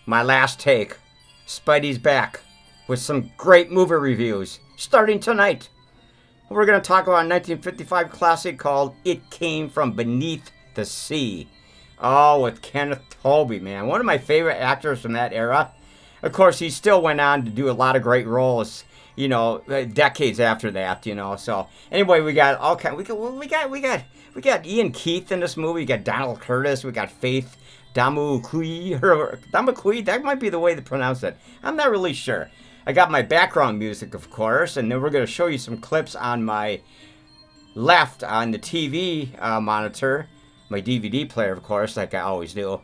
my last take. Spidey's back with some great movie reviews starting tonight. We're going to talk about a 1955 classic called It Came From Beneath the Sea. Oh, with Kenneth Tobey, man. One of my favorite actors from that era. Of course, he still went on to do a lot of great roles, you know, decades after that, you know. So, anyway, we got all kind. We got Ian Keith in this movie. We got Donald Curtis. We got Faith Domerque. That might be the way to pronounce it. I'm not really sure. I got my background music, of course, and then we're going to show you some clips on my left on the TV monitor. My DVD player, of course, like I always do.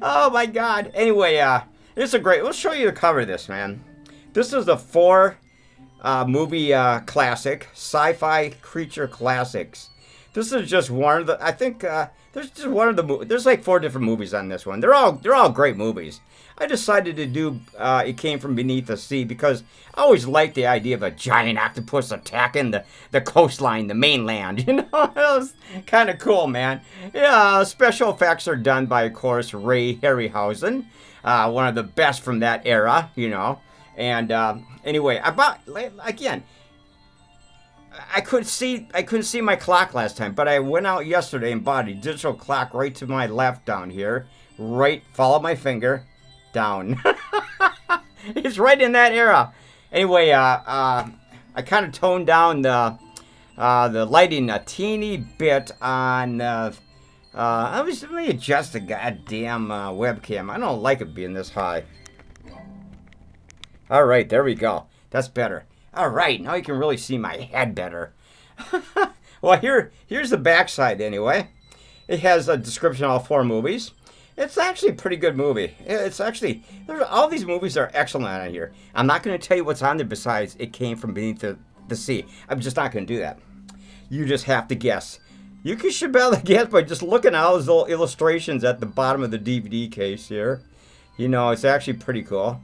Oh, my God. Anyway, this is a great... Let's show you the cover of this, man. This is the 4 movie classic, sci-fi creature classics. This is just one of the... I think there's just one of the... There's like 4 different movies on this one. They're all great movies. I decided to do It Came From Beneath the Sea because I always liked the idea of a giant octopus attacking the coastline, the mainland. You know, it was kind of cool, man. Yeah, special effects are done by, of course, Harryhausen, one of the best from that era, you know. And anyway, again, I couldn't see my clock last time, but I went out yesterday and bought a digital clock right to my left down here. Right, follow my finger. Down. It's right in that era. Anyway, I kind of toned down the lighting a teeny bit on. Let me adjust the goddamn webcam. I don't like it being this high. All right, there we go. That's better. All right, now you can really see my head better. Well, here's the backside anyway. It has a description of all 4 movies. It's actually a pretty good movie. It's actually, all these movies are excellent on here. I'm not going to tell you what's on there besides It Came From Beneath the Sea. I'm just not going to do that. You just have to guess. You should be able to guess by just looking at all those little illustrations at the bottom of the DVD case here. You know, it's actually pretty cool.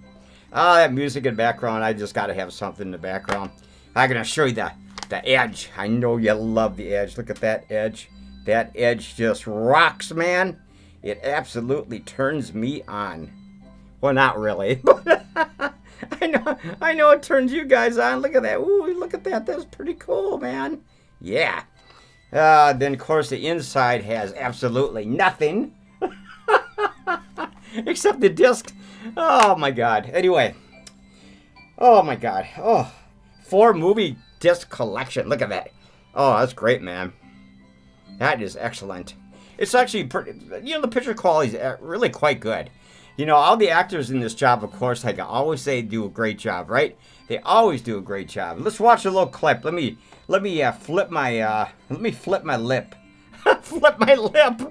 That music in the background, I just got to have something in the background. I'm going to show you the edge. I know you love the edge. Look at that edge. That edge just rocks, man. It absolutely turns me on. Well, not really, but I know it turns you guys on. Look at that. Ooh, look at that. That's pretty cool, man. Yeah. Then, of course, the inside has absolutely nothing. Except the disc. Oh, my God. Anyway. Oh, my God. Oh, 4 movie disc collection. Look at that. Oh, that's great, man. That is excellent. It's actually pretty, you know, the picture quality is really quite good. You know, all the actors in this job, of course, like I always say, do a great job, right? They always do a great job. Let's watch a little clip. Let me flip my lip. Flip my lip.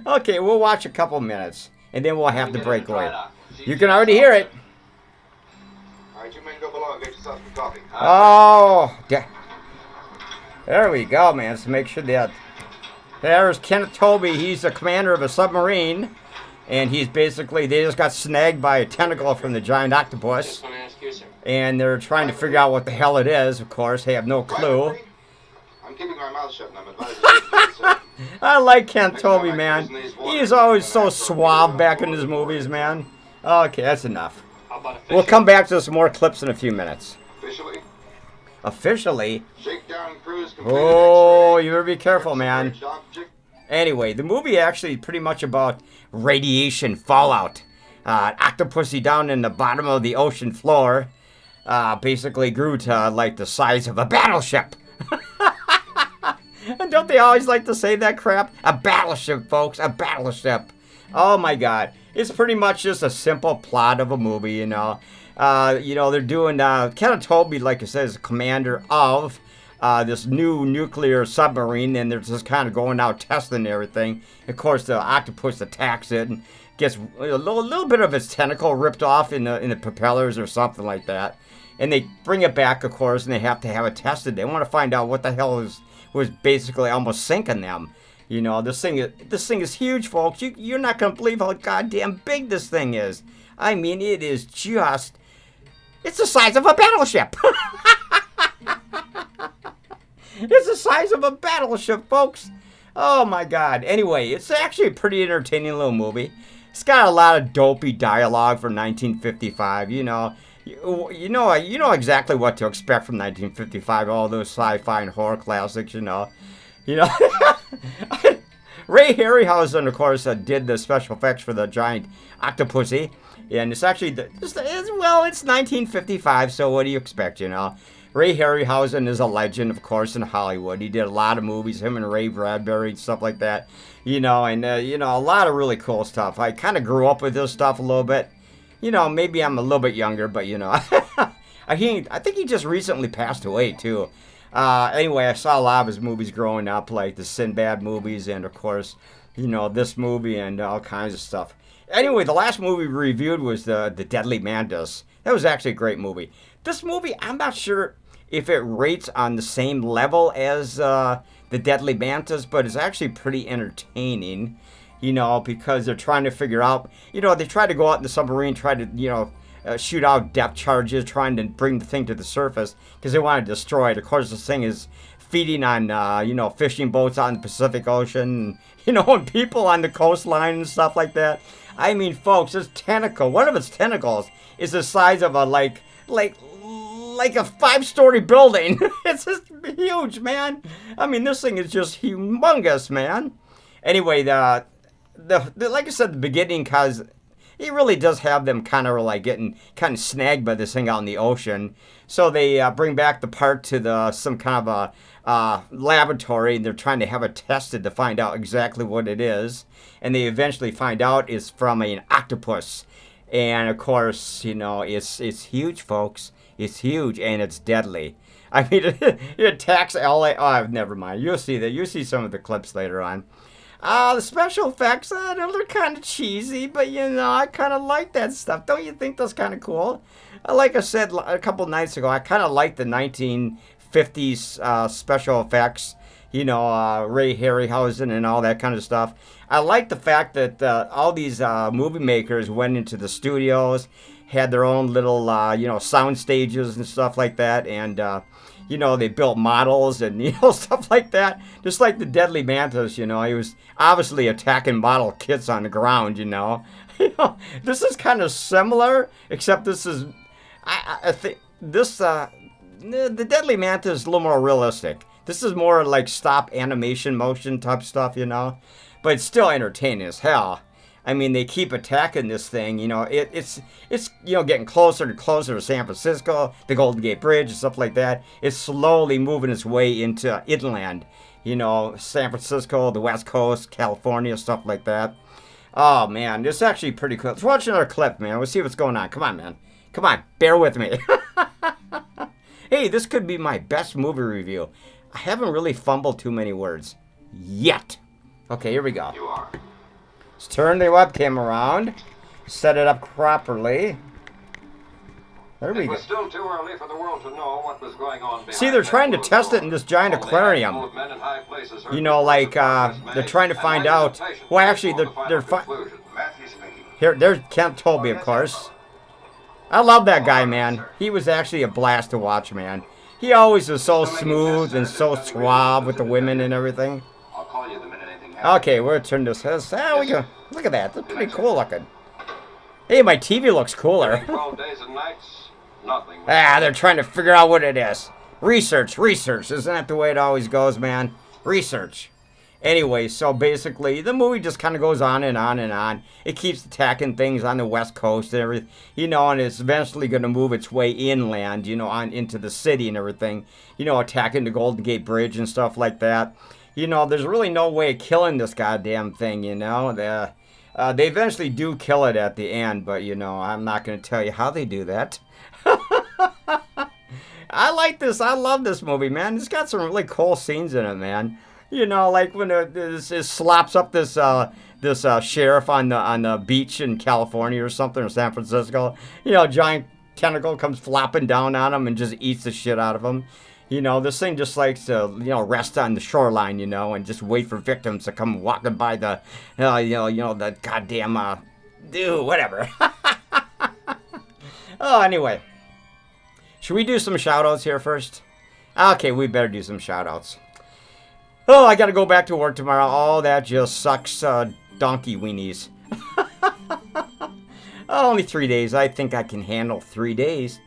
Okay, we'll watch a couple minutes, and then we'll have to break away. You can already hear it. All right, you men go below and get yourself some coffee. Oh, there we go, man. So make sure that. There's Kenneth Tobey. He's the commander of a submarine. And he's basically, they just got snagged by a tentacle from the giant octopus. And they're trying to figure out what the hell it is, of course. They have no clue. I'm keeping my mouth shut and I'm advising. I like Kenneth Tobey, man. He's always so suave back in his movies, man. Okay, that's enough. We'll come back to some more clips in a few minutes. Officially? Officially? Shakedown cruise completed. Oh, you better be careful, man. Anyway, the movie actually pretty much about radiation fallout. Octopussy down in the bottom of the ocean floor basically grew to like the size of a battleship. And don't they always like to say that crap? A battleship, folks, a battleship. Oh my God. It's pretty much just a simple plot of a movie, you know. They're doing, Kenneth Tobey, like I said, is commander of this new nuclear submarine, and they're just kind of going out testing everything. Of course, the octopus attacks it and gets a little bit of its tentacle ripped off in the propellers or something like that. And they bring it back, of course, and they have to have it tested. They want to find out what the hell was basically almost sinking them. You know, this thing is huge, folks. You're not going to believe how goddamn big this thing is. I mean, it is just... It's the size of a battleship. It's the size of a battleship, folks. Oh, my God. Anyway, it's actually a pretty entertaining little movie. It's got a lot of dopey dialogue from 1955. You know exactly what to expect from 1955. All those sci-fi and horror classics. You know. Ray Harryhausen, of course, did the special effects for the giant octopussy, and it's actually it's 1955. So what do you expect? Ray Harryhausen is a legend, of course, in Hollywood. He did a lot of movies, him and Ray Bradbury and stuff like that. A lot of really cool stuff. I kind of grew up with this stuff a little bit. Maybe I'm a little bit younger, but I think he just recently passed away too. Anyway, I saw a lot of his movies growing up, like the Sinbad movies, and of course, this movie and all kinds of stuff. Anyway, the last movie we reviewed was the Deadly Mantis. That was actually a great movie. This movie, I'm not sure if it rates on the same level as the Deadly Mantis, but it's actually pretty entertaining, because they're trying to figure out, they try to go out in the submarine, try to, shoot out depth charges, trying to bring the thing to the surface because they want to destroy it. Of course, this thing is feeding on, fishing boats out in the Pacific Ocean, and people on the coastline and stuff like that. I mean, folks, this tentacle, one of its tentacles is the size of a, like a 5-story building. It's just huge, man. I mean, this thing is just humongous, man. Anyway, the like I said, the beginning, cause he really does have them kind of like getting kind of snagged by this thing out in the ocean. So they bring back the part to some kind of a laboratory, and they're trying to have it tested to find out exactly what it is. And they eventually find out it's from an octopus. And of course, it's huge, folks. It's huge, and it's deadly. I mean, it attacks LA. Oh, never mind. You'll see that. You'll see some of the clips later on. The special effects, they're kind of cheesy, but, I kind of like that stuff. Don't you think that's kind of cool? Like I said a couple nights ago, I kind of like the 1950s special effects. Ray Harryhausen and all that kind of stuff. I like the fact that all these movie makers went into the studios, had their own little, sound stages and stuff like that, and, they built models and, stuff like that. Just like the Deadly Mantis, he was obviously attacking model kits on the ground, This is kind of similar, except this is, I think, the Deadly Mantis is a little more realistic. This is more like stop animation motion type stuff, but it's still entertaining as hell. I mean, they keep attacking this thing, it's getting closer and closer to San Francisco, the Golden Gate Bridge and stuff like that. It's slowly moving its way into inland, San Francisco, the West Coast, California, stuff like that. Oh, man, it's actually pretty cool. Let's watch another clip, man. We'll see what's going on. Come on, man. Come on, bear with me. Hey, this could be my best movie review. I haven't really fumbled too many words. Yet. Okay, here we go. You are. Let's turn the webcam around. Set it up properly. There we It go. was still too early for the world to know what was going on behind See, they're trying to that test it in closed this giant door. aquarium. Only a handful of men in high places heard Like, reports of they're trying to progress find made, out. and Well, actually, patients on the they're final conclusion. Matthew speaking. Here, there's Kenneth Tobey, of course. I love that guy, man. He was actually a blast to watch, man. He always was so smooth and so suave with the women and everything. I'll call you the minute anything happens. Okay, we're gonna turn this. We go. Look at that. That's pretty cool looking. Hey, my TV looks cooler. 12 days and nights, nothing. They're trying to figure out what it is. Research. Isn't that the way it always goes, man? Research. Anyway, so basically, the movie just kind of goes on and on and on. It keeps attacking things on the West Coast and everything, and it's eventually going to move its way inland, on into the city and everything, attacking the Golden Gate Bridge and stuff like that. There's really no way of killing this goddamn thing, They eventually do kill it at the end, but, I'm not going to tell you how they do that. I like this. I love this movie, man. It's got some really cool scenes in it, man. Like when it slops up this sheriff on the beach in California or something, or San Francisco. Giant tentacle comes flopping down on him and just eats the shit out of him. This thing just likes to, rest on the shoreline, and just wait for victims to come walking by the, the goddamn, whatever. Oh, anyway. Should we do some shout-outs here first? Okay, we better do some shout-outs. Oh, I gotta go back to work tomorrow. Oh, that just sucks, donkey weenies. Oh, only 3 days. I think I can handle 3 days.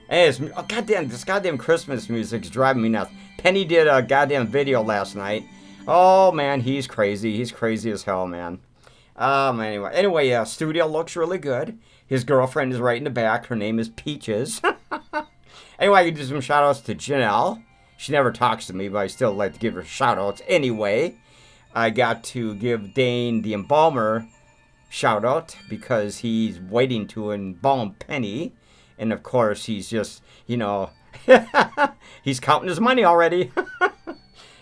And it's, oh, goddamn, this goddamn Christmas music is driving me nuts. Penny did a goddamn video last night. Oh, man, he's crazy. He's crazy as hell, man. Anyway, studio looks really good. His girlfriend is right in the back. Her name is Peaches. Anyway, I can do some shout-outs to Janelle. She never talks to me, but I still like to give her shout-outs anyway. I got to give Dane the embalmer shout-out because he's waiting to embalm Penny. And, of course, he's just, you know, he's counting his money already.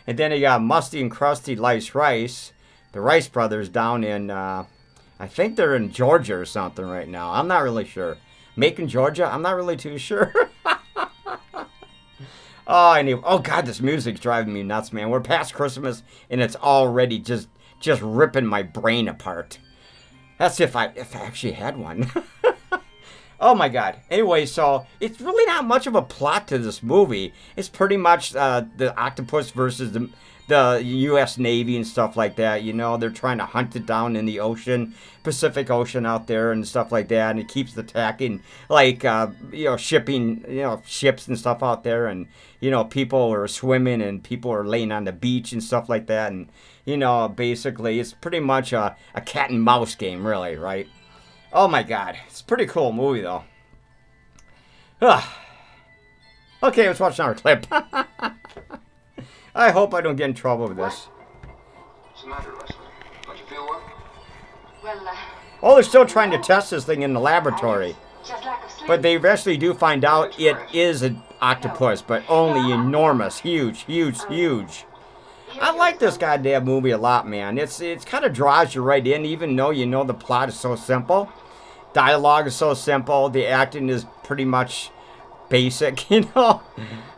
And then he got Musty and Krusty Lice Rice, the Rice brothers down in, I think they're in Georgia or something right now. I'm not really sure. Macon, Georgia? I'm not really too sure. Oh, God, this music's driving me nuts, man. We're past Christmas, and it's already just ripping my brain apart. That's if I actually had one. Oh, my God. Anyway, so it's really not much of a plot to this movie. It's pretty much the octopus versus the U.S. Navy and stuff like that. You know, they're trying to hunt it down in the ocean, Pacific Ocean out there and stuff like that. And it keeps attacking, like, shipping, ships and stuff out there. And, people are swimming and people are laying on the beach and stuff like that. And, basically, it's pretty much a cat and mouse game, really, right? Oh, my God. It's a pretty cool movie, though. Okay, let's watch another clip. I hope I don't get in trouble with this. What's the matter, Leslie? Don't you feel well? Well, Oh, they're still trying to test this thing in the laboratory. just lack of sleep. But they eventually do find out it is an octopus, but only enormous. Huge, huge, huge. I like this goddamn movie a lot, man. It's kind of draws you right in, even though you know the plot is so simple. Dialogue is so simple. The acting is pretty much basic,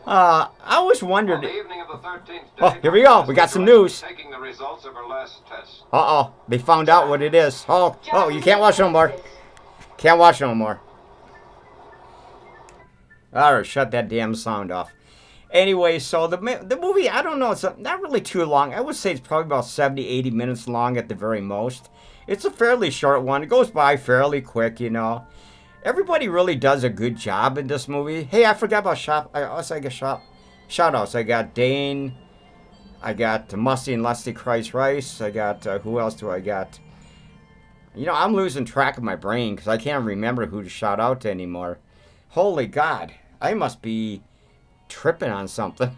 I always wondered. On the evening of the 13th day, Oh, here we go. We got some news. Taking the results of her last test. Uh-oh. They found out what it is. Oh, you can't watch no more. Can't watch no more. Alright, shut that damn sound off. Anyway, so the movie, I don't know, it's not really too long. I would say it's probably about 70, 80 minutes long at the very most. It's a fairly short one. It goes by fairly quick, Everybody really does a good job in this movie. Hey, I forgot about shout-outs. I got Dane. I got Musty and Lusty Christ Rice. I got, who else do I got? I'm losing track of my brain because I can't remember who to shout out to anymore. Holy God. I must be tripping on something.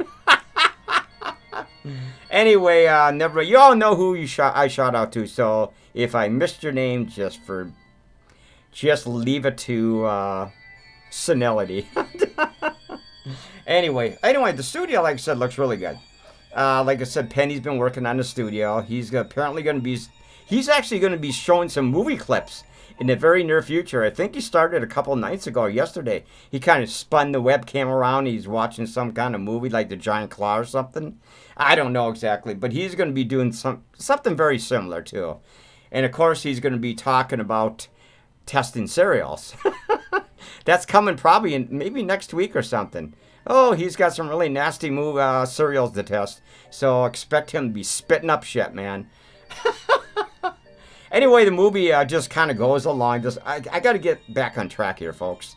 Anyway, you all know who I shout out to, so if I missed your name, just leave it to senility. Anyway, the studio, like I said, looks really good. Like I said, Penny's been working on the studio. He's actually going to be showing some movie clips in the very near future. I think he started a couple nights ago, or yesterday. He kind of spun the webcam around. He's watching some kind of movie like The Giant Claw or something. I don't know exactly, but he's going to be doing something very similar too. And of course, he's going to be talking about testing cereals. That's coming probably maybe next week or something. Oh, he's got some really nasty cereals to test. So expect him to be spitting up shit, man. Anyway, the movie just kind of goes along. I got to get back on track here, folks.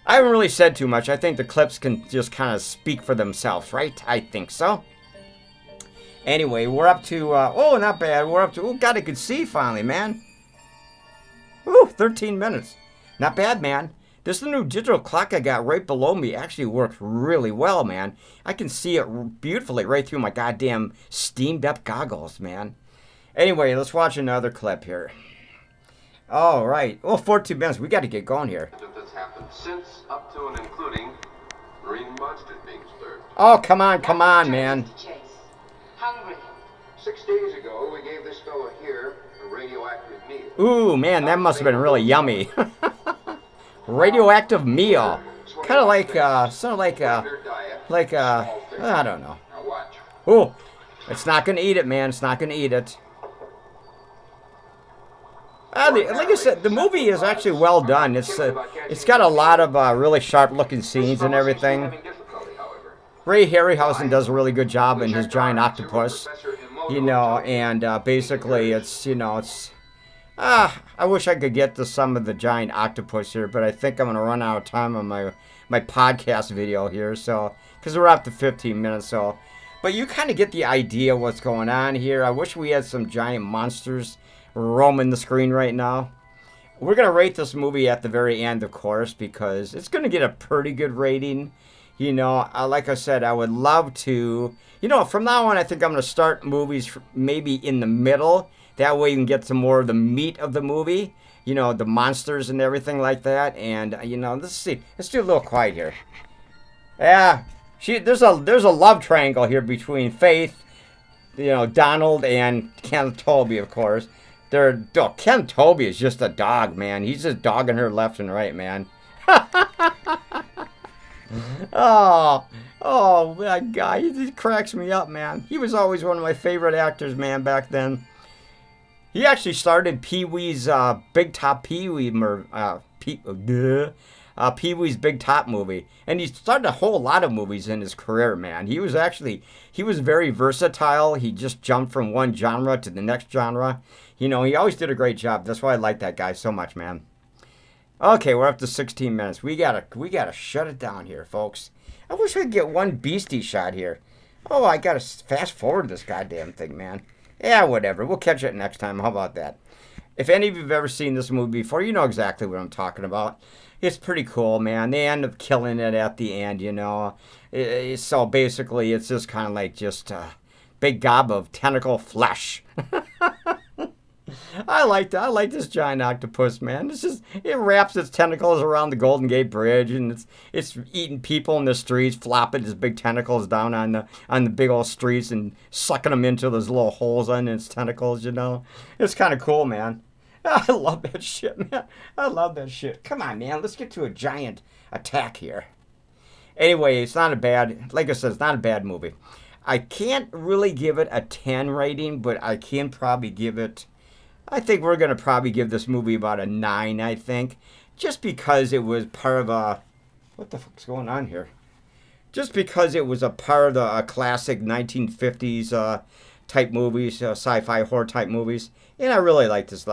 I haven't really said too much. I think the clips can just kind of speak for themselves, right? I think so. Anyway, we're up to, oh, not bad. We're up to, oh, God, I could see finally, man. Ooh, 13 minutes. Not bad, man. This new digital clock I got right below me actually works really well, man. I can see it beautifully right through my goddamn steamed up goggles, man. Anyway, let's watch another clip here. All right. Oh, 14 minutes. We got to get going here. This happened since, up to and including, marine monsters being disturbed. Oh, come on, man. Hungry. 6 days ago, we gave this fellow here a radioactive meal. Ooh, man, that must have been really yummy. Radioactive meal. Kind of like, I don't know. Now watch. Ooh, it's not going to eat it, man. It's not going to eat it. Like I said, the movie is actually well done. It's got a lot of really sharp-looking scenes and everything. Harryhausen does a really good job in his giant octopus, and basically it's I wish I could get to some of the giant octopus here, but I think I'm going to run out of time on my podcast video here, so, because we're up to 15 minutes, so. But you kind of get the idea what's going on here. I wish we had some giant monsters roaming the screen right now. We're going to rate this movie at the very end, of course, because it's going to get a pretty good rating. You know, like I said, I would love to, you know, from now on, I think I'm going to start movies maybe in the middle. That way you can get some more of the meat of the movie, you know, the monsters and everything like that. And, you know, let's see. Let's do a little quiet here. Yeah, there's a love triangle here between Faith, you know, Donald, and Kenneth Tobey, of course. Kenneth Tobey is just a dog, man. He's just dogging her left and right, man. Oh, that guy, he cracks me up, man. He was always one of my favorite actors, man, back then. He actually started Pee-wee's Big Top Pee-wee, Pee-wee's Big Top movie. And he started a whole lot of movies in his career, man. He was very versatile. He just jumped from one genre to the next genre. You know, he always did a great job. That's why I like that guy so much, man. Okay, we're up to 16 minutes. We gotta shut it down here, folks. I wish I could get one beastie shot here. Oh, I gotta fast forward this goddamn thing, man. Yeah, whatever. We'll catch it next time. How about that? If any of you have ever seen this movie before, you know exactly what I'm talking about. It's pretty cool, man. They end up killing it at the end, you know. So basically, it's just kind of like just a big gob of tentacle flesh. I like this giant octopus, man. It wraps its tentacles around the Golden Gate Bridge, and it's eating people in the streets, flopping its big tentacles down on the big old streets and sucking them into those little holes on its tentacles. You know, it's kind of cool, man. I love that shit, man. I love that shit. Come on, man. Let's get to a giant attack here. Anyway, it's not a bad, like I said, it's not a bad movie. I can't really give it a 10 rating, but I can probably give it. I think we're going to probably give this movie about a 9, I think. Just because it was part of a... What the fuck's going on here? Just because it was a part of the classic 1950s type movies, sci-fi horror type movies. And I really like this.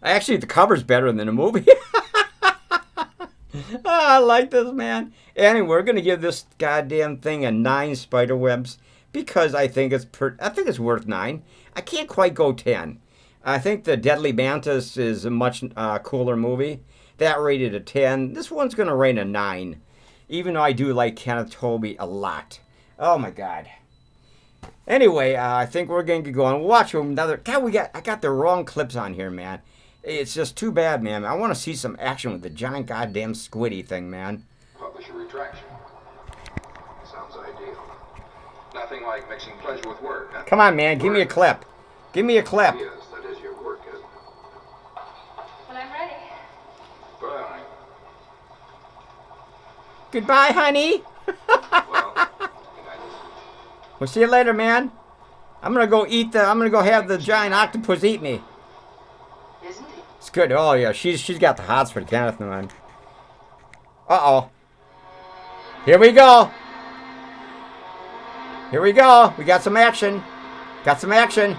Actually, the cover's better than the movie. I like this, man. Anyway, we're going to give this goddamn thing a 9 spiderwebs. Because I think it's worth 9. I can't quite go 10. I think the Deadly Mantis is a much cooler movie. That rated a 10. This one's going to rate a 9. Even though I do like Kenneth Tobey a lot. Oh my god. Anyway, I think we're going to go on. Watch another. God, I got the wrong clips on here, man. It's just too bad, man. I want to see some action with the giant goddamn squiddy thing, man. Publish a retraction. Sounds ideal. Nothing like mixing pleasure with work, huh? Come on, man. Give me a clip. Give me a clip. Yes, that is your work, isn't it? Well, I'm ready. Fine. Goodbye, honey. Well, good night. We'll see you later, man. I'm gonna go have the giant octopus eat me. Isn't he? It's good. Oh yeah, she's got the hots for Kenneth, man. Uh-oh. Here we go. Here we go. We got some action. Got some action.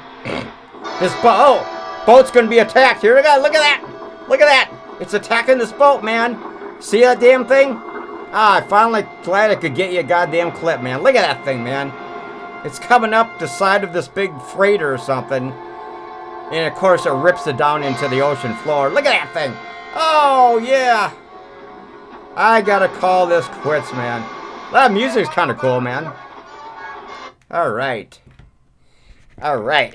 Boat's gonna be attacked. Here we go. Look at that. Look at that. It's attacking this boat, man. See that damn thing? I finally glad I could get you a goddamn clip, man. Look at that thing, man. It's coming up the side of this big freighter or something. And of course it rips it down into the ocean floor. Look at that thing. Oh, yeah. I gotta call this quits, man. That music's kind of cool, man. Alright. Alright.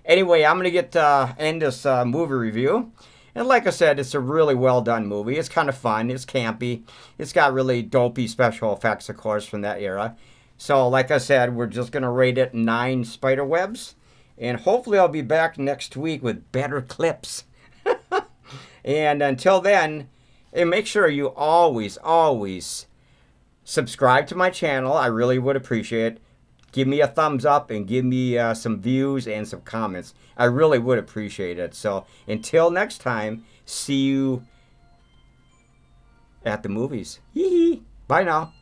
Anyway, I'm going to end this movie review. And like I said, it's a really well done movie. It's kind of fun. It's campy. It's got really dopey special effects, of course, from that era. So, like I said, we're just going to rate it 9 spiderwebs. And hopefully I'll be back next week with better clips. And until then, and make sure you always subscribe to my channel. I really would appreciate it. Give me a thumbs up and give me some views and some comments. I really would appreciate it. So until next time, see you at the movies. Hee hee. Bye now.